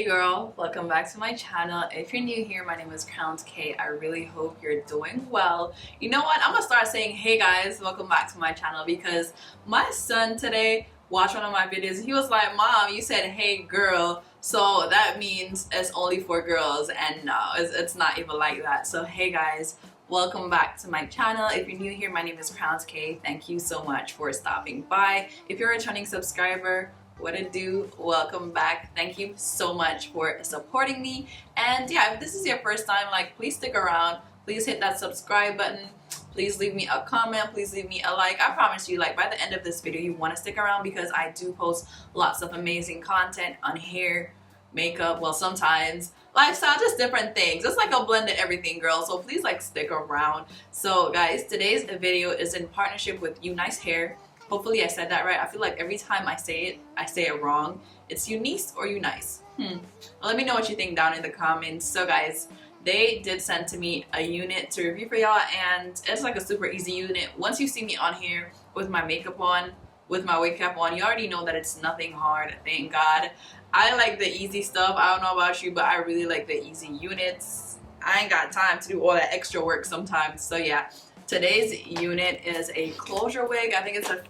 Hey girl, welcome back to my channel. If you're new here, my name is Crownedksutherland. I really hope you're doing well. You know what? I'm gonna start saying hey guys, welcome back to my channel because my son today watched one of my videos and he was like, Mom, you said hey girl, so that means it's only for girls, and no, it's not even like that. So hey guys, welcome back to my channel. If you're new here, my name is Crownedksutherland. Thank you so much for stopping by. If you're a returning subscriber, what it do, welcome back. Thank you so much for supporting me. And yeah, if this is your first time, like, please stick around, please hit that subscribe button, please leave me a comment, please leave me a like. I promise you, like, by the end of this video you want to stick around because I do post lots of amazing content on hair, makeup, well, sometimes lifestyle, just different things. It's like a blend of everything, girl, so please like stick around. So guys, today's video is in partnership with UNice Hair. Hopefully I said that right. I feel like every time I say it wrong. It's UNice or UNice. Well, let me know what you think down in the comments. So guys, they did send to me a unit to review for y'all, and it's like a super easy unit. Once you see me on here with my makeup on, with my wig cap on, you already know that it's nothing hard, thank God. I like the easy stuff. I don't know about you, but I really like the easy units. I ain't got time to do all that extra work sometimes. So yeah. Today's unit is a closure wig. I think it's a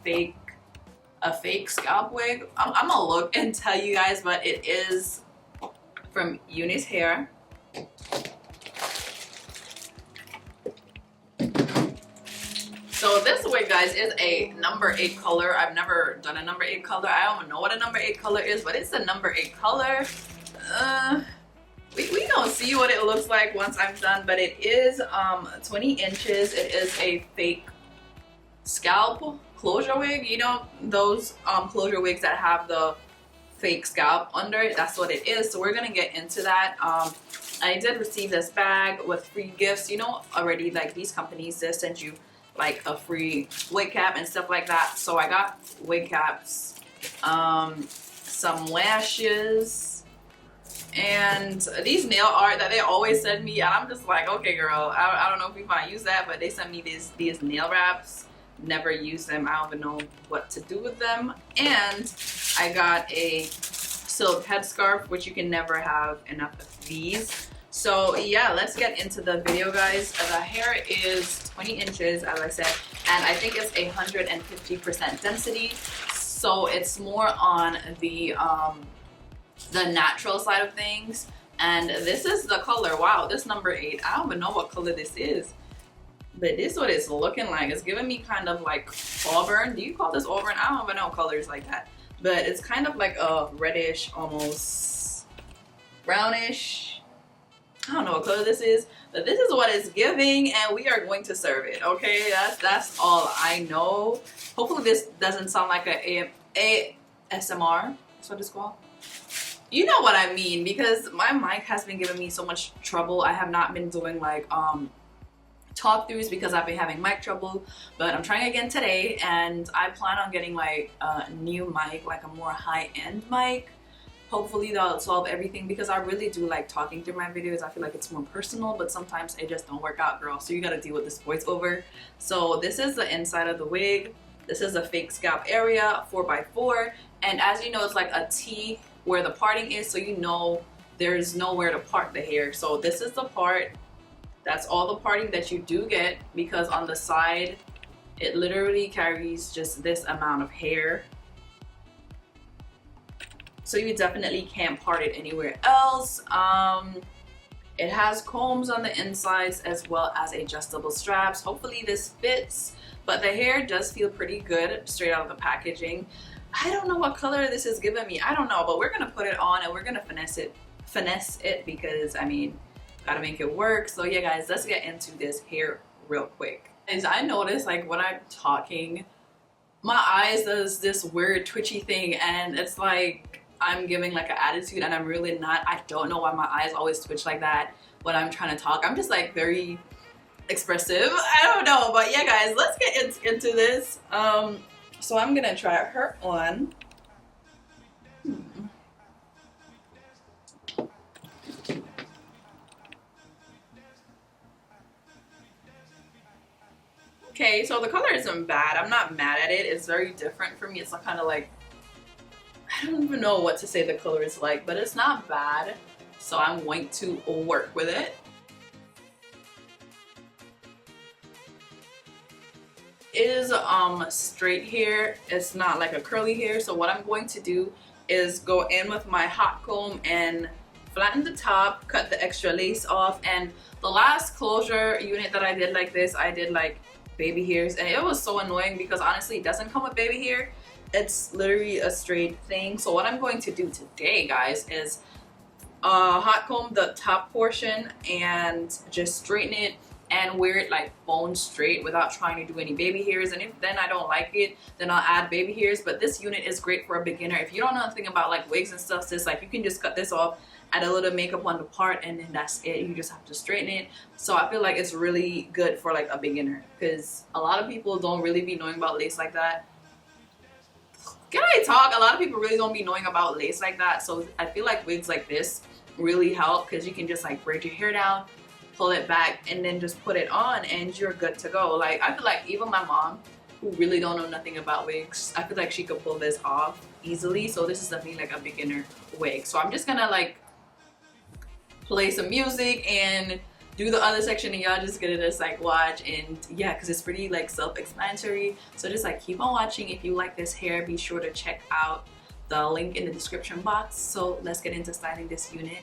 fake scalp wig. I'm gonna look and tell you guys, but it is from UNice Hair. So this wig, guys, is a number 8 color. I've never done a number 8 color. I don't know what a number 8 color is, but it's a number 8 color. We don't see what it looks like once I'm done, but it is 20 inches. It is a fake scalp closure wig. You know, those closure wigs that have the fake scalp under it, that's what it is. So we're gonna get into that. I did receive this bag with free gifts. You know, already, like, these companies, they send you like a free wig cap and stuff like that. So I got wig caps, some lashes, and these nail art that they always send me, and I'm just like, okay girl, I don't know if we might use that, but they sent me these nail wraps. Never use them. I don't even know what to do with them. And I got a silk headscarf, which you can never have enough of these. So yeah, let's get into the video, guys. The hair is 20 inches, as I said, and I think it's 150% density, so it's more on the natural side of things. And this is the color. Wow, this number 8. I don't even know what color this is, but this is what it's looking like. It's giving me kind of like auburn. Do you call this auburn? I don't even know colors like that, but it's kind of like a reddish, almost brownish. I don't know what color this is, but this is what it's giving, and we are going to serve it. Okay, that's all I know. Hopefully this doesn't sound like a ASMR. That's what it's called. You know what I mean, because my mic has been giving me so much trouble. I have not been doing like talk throughs because I've been having mic trouble, but I'm trying again today, and I plan on getting like a new mic, like a more high-end mic. Hopefully that'll solve everything, because I really do like talking through my videos. I feel like it's more personal, but sometimes it just don't work out, girl, so you gotta deal with this voiceover. So this is the inside of the wig. This is a fake scalp area, 4x4, and as you know, it's like a T where the parting is, so you know there's nowhere to part the hair. So this is the part. That's all the parting that you do get, because on the side it literally carries just this amount of hair. So you definitely can't part it anywhere else. It has combs on the insides as well as adjustable straps. Hopefully this fits, but the hair does feel pretty good straight out of the packaging. I don't know what color this is giving me. I don't know, but we're gonna put it on and we're gonna finesse it because, I mean, gotta make it work. So yeah guys, let's get into this hair real quick. As I notice, like, when I'm talking, my eyes does this weird twitchy thing, and it's like I'm giving like an attitude, and I'm really not. I don't know why my eyes always twitch like that when I'm trying to talk. I'm just like very expressive. I don't know, but yeah guys, let's get into this. So I'm gonna try her on. Okay, so the color isn't bad. I'm not mad at it. It's very different for me. It's kind of like, I don't even know what to say the color is like, but it's not bad. So I'm going to work with it. It is straight hair. It's not like a curly hair. So what I'm going to do is go in with my hot comb and flatten the top, cut the extra lace off. And the last closure unit that I did like this, I did like baby hairs, and it was so annoying because honestly it doesn't come with baby hair. It's literally a straight thing. So what I'm going to do today, guys, is hot comb the top portion and just straighten it and wear it like bone straight without trying to do any baby hairs. And if then I don't like it, then I'll add baby hairs. But this unit is great for a beginner. If you don't know anything about like wigs and stuff, sis, like you can just cut this off, add a little makeup on the part, and then that's it. You just have to straighten it. So I feel like it's really good for like a beginner, because a lot of people don't really be knowing about lace like that. Can I talk? A lot of people really don't be knowing about lace like that. So I feel like wigs like this really help, because you can just like braid your hair down, pull it back, and then just put it on and you're good to go. Like I feel like even my mom, who really don't know nothing about wigs, I feel like she could pull this off easily. So this is definitely like a beginner wig. So I'm just gonna like play some music and do the other section, and y'all just gonna just like watch. And yeah, because it's pretty like self-explanatory. So just like keep on watching. If you like this hair, be sure to check out the link in the description box. So let's get into styling this unit.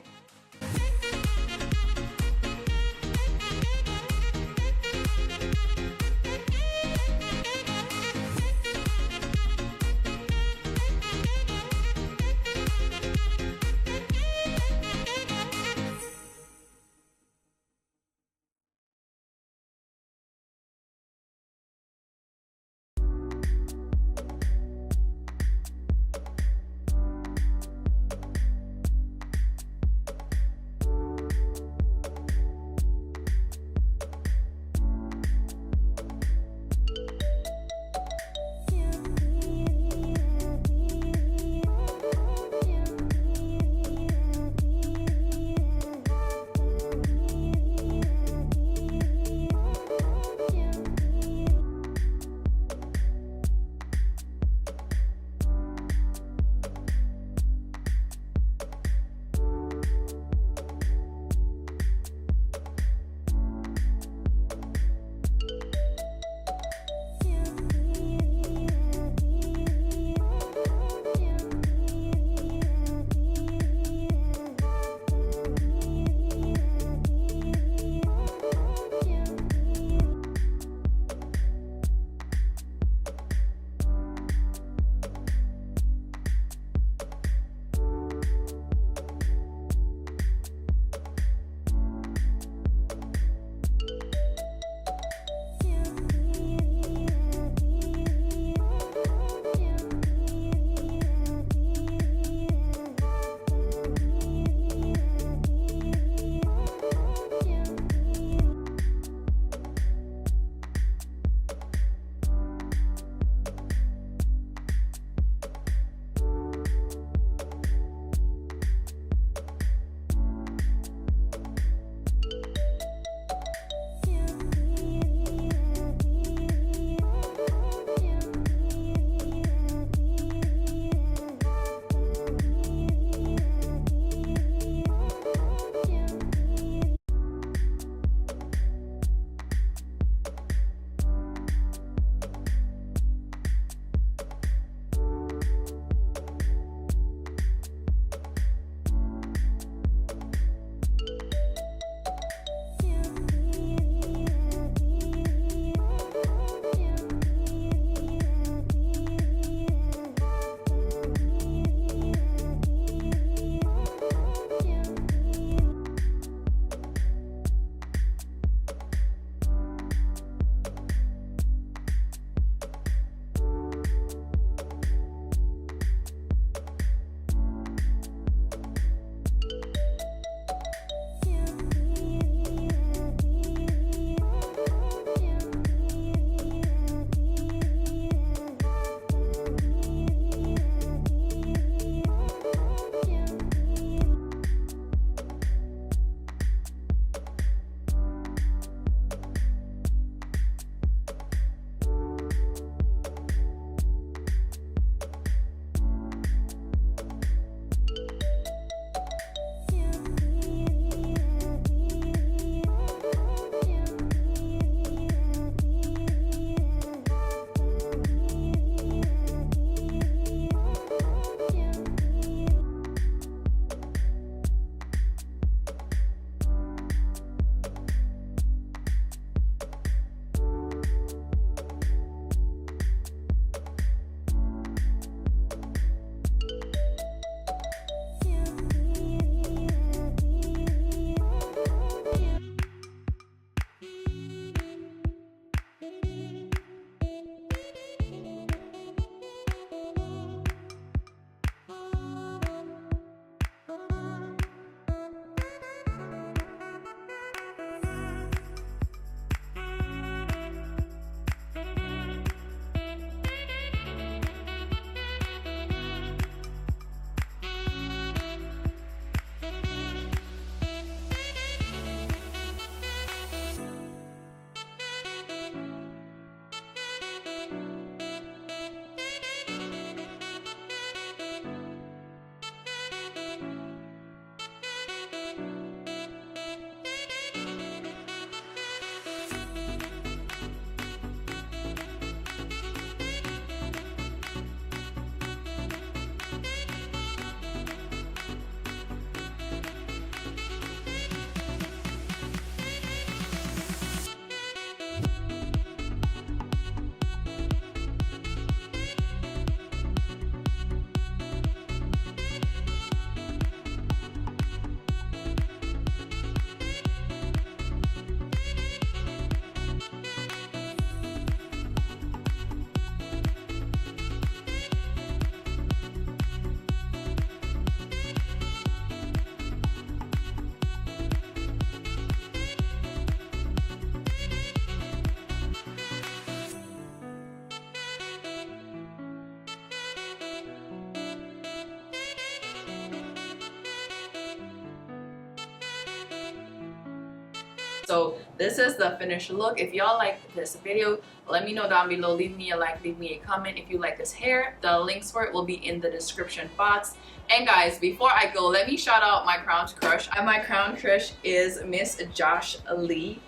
So this is the finished look. If y'all like this video, let me know down below. Leave me a like, leave me a comment if you like this hair. The links for it will be in the description box. And guys, before I go, let me shout out my crown crush. And my crown crush is Miss Josh Lee.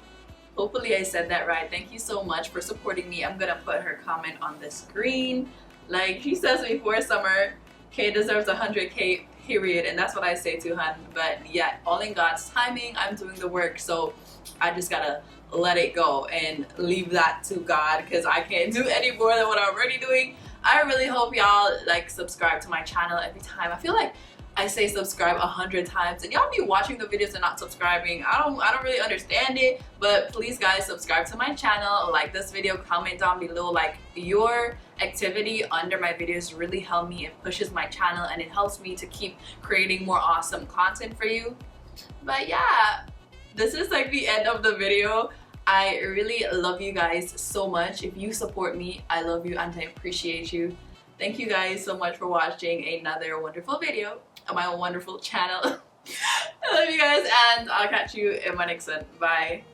Hopefully I said that right. Thank you so much for supporting me. I'm gonna put her comment on the screen. Like she says before summer, K deserves 100K period, and that's what I say to hun. But yeah, all in God's timing. I'm doing the work, so I just gotta let it go and leave that to God, because I can't do any more than what I'm already doing. I really hope y'all like subscribe to my channel every time. I feel like I say subscribe 100 times and y'all be watching the videos and not subscribing. I don't really understand it, but please guys, subscribe to my channel, like this video, comment down below. Like your activity under my videos really help me. It pushes my channel and it helps me to keep creating more awesome content for you. But yeah, this is like the end of the video. I really love you guys so much. If you support me, I love you and I appreciate you. Thank you guys so much for watching another wonderful video on my wonderful channel. I love you guys, and I'll catch you in my next one. Bye.